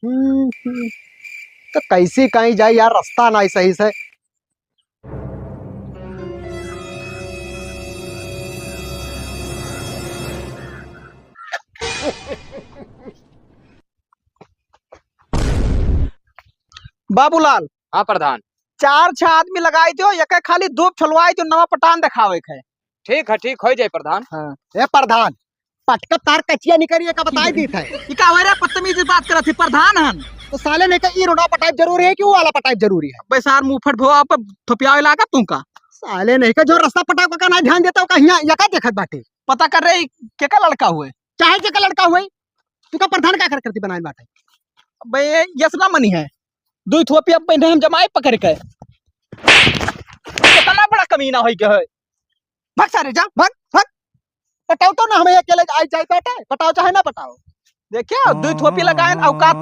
तो कैसी कहीं जाए यार, रास्ता ना सही से। बाबूलाल, हाँ प्रधान। चार छह आदमी लगाई दो, एक खाली दो छलवाई जो नवा पटान दिखावे के है। ठीक हो जाए प्रधान। हाँ। ए प्रधान, पटका तार कचिया निकरिए का बताई दी था। ई का वरे बदतमीजी बात करत थी प्रधान हन। तो साले ने का ई रोडा पटाइप जरूरी है कि वो वाला पटाइप जरूरी है? बेसार मुंह फट भोआ पे थपियावे लागा तुमका। साले ने का जो रास्ता पटाव का ना ध्यान देता का हिया यका देखत बाटे। पता कर रे के का लड़का हुए, चाहे के का लड़का हुए, तू का प्रधान का करती बनाए बाटे। बे यसना मनी है, दुई थोपिया पे हम जमाए पकड़ के। कितना बड़ा कमीना होई के है। भाग सारे जा, भाग भाग। पटाओ तो ना, हमें अकेले आई जाए बेटा, पटाओ चाहे ना पटाओ। देखिए दुई थोपी लगाए औकात था।